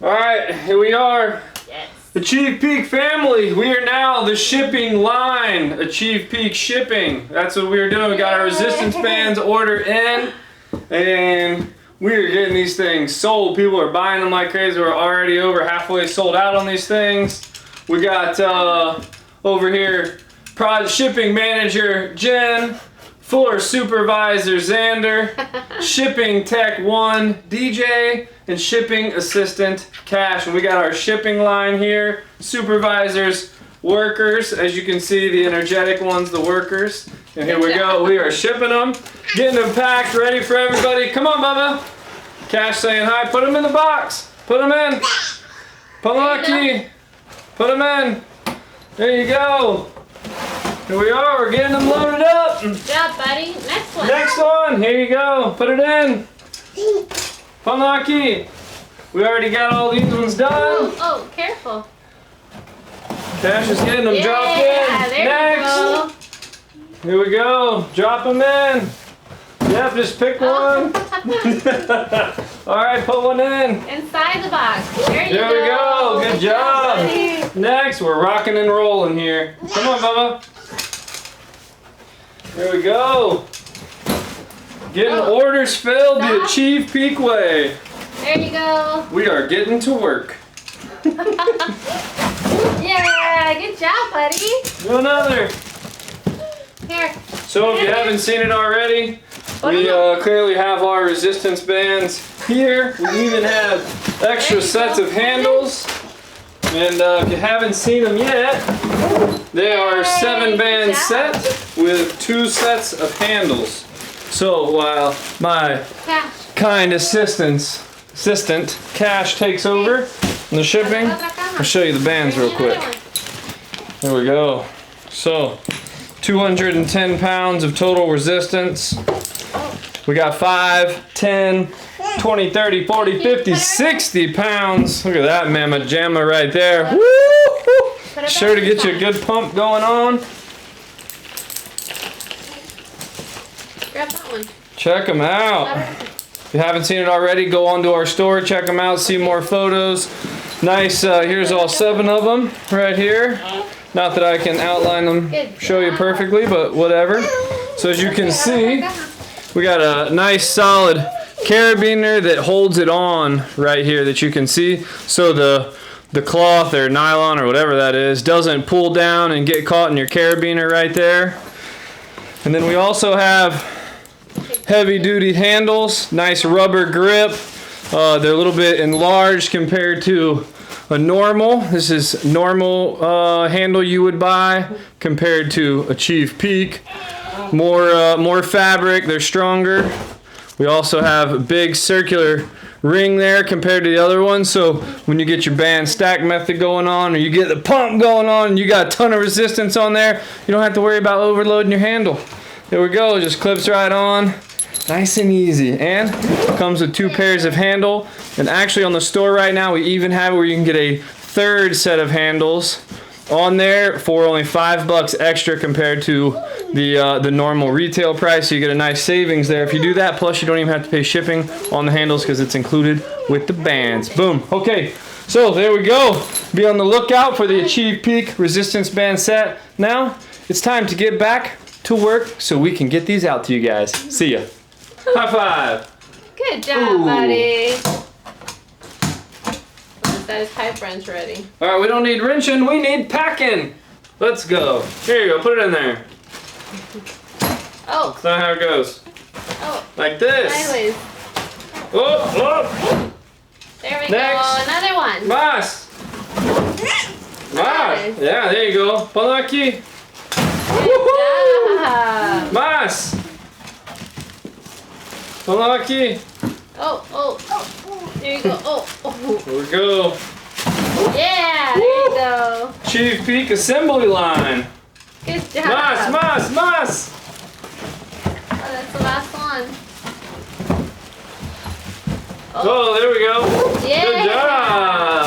Alright, here we are. Yes. ACHV PEAK family. We are now the shipping line. ACHV PEAK shipping. That's what we are doing. We got our resistance bands ordered in. And we are getting these things sold. People are buying them like crazy. We're already over halfway sold out on these things. We got over here product shipping manager Jen, floor supervisor Xander, shipping tech 1 DJ, and shipping assistant Cash. And we got our shipping line here. Supervisors, workers, as you can see, the energetic ones, the workers. And here we go. We are shipping them, getting them packed, ready for everybody. Come on, Bubba. Cash saying hi. Put them in the box. Put them in. Palaki. Put them in. There you go. Here we are. We're getting them loaded up. Good job, buddy. Next one. Next one. Here you go. Put it in. Palaki. We already got all these ones done. Oh, careful. Cash is getting them dropped in. There Next. Here we go. Drop them in. Yep, just pick one. Alright, put one in. Inside the box. There you go. There we go. Good job. Next, we're rocking and rolling here. Come on, Bubba. There we go. Getting orders filled the ACHV PEAK way. There you go. We are getting to work. Yeah, good job, buddy. Do another. Here. So if you haven't seen it already, we clearly have our resistance bands here. We even have extra sets of handles. And if you haven't seen them yet, they are 7-band set with 2 sets of handles. So while my kind assistant Cash takes over in the shipping, I'll show you the bands real quick. There we go. So 210 pounds of total resistance. We got 5, 10, 20, 30, 40, 50, 60 pounds. Look at that mamma jamma right there. Woo! Sure to get you a good pump going on. Grab that one. Check them out. If you haven't seen it already, go on to our store, check them out, see more photos. Nice, here's all 7 of them right here. Not that I can outline them, show you perfectly, but whatever. So as you can see, we got a nice solid carabiner that holds it on right here that you can see. So the cloth or nylon or whatever that is doesn't pull down and get caught in your carabiner right there. And then we also have heavy duty handles, nice rubber grip. They're a little bit enlarged compared to a normal. This is normal handle you would buy compared to ACHV PEAK. More fabric, they're stronger. We also have a big circular ring there compared to the other one, so when you get your band stack method going on or you get the pump going on and you got a ton of resistance on there, you don't have to worry about overloading your handle. There we go, it just clips right on. Nice and easy, and comes with 2 pairs of handle. And actually on the store right now we even have where you can get a 3rd set of handles on there for only $5 extra compared to the normal retail price. So you get a nice savings there if you do that. Plus you don't even have to pay shipping on the handles because it's included with the bands. Boom. Okay, so there we go. Be on the lookout for the ACHV PEAK resistance band set. Now it's time to get back to work so we can get these out to you guys. See ya. High five. Good job, buddy. Let's get his pipe wrench ready. All right, we don't need wrenching, we need packing. Let's go. Here you go, put it in there. Oh. That's not how it goes. Oh. Like this. Sideways. Oh. There we Next. go. Another one. Mas. Mas. Yeah, there you go. Palaki. Good job. Mas. Palaki. Oh. There you go. Oh. Here we go. Yeah, there you go. ACHV PEAK assembly line. Good job. Mas. Oh, that's the last one. Oh, there we go. Yeah. Good job.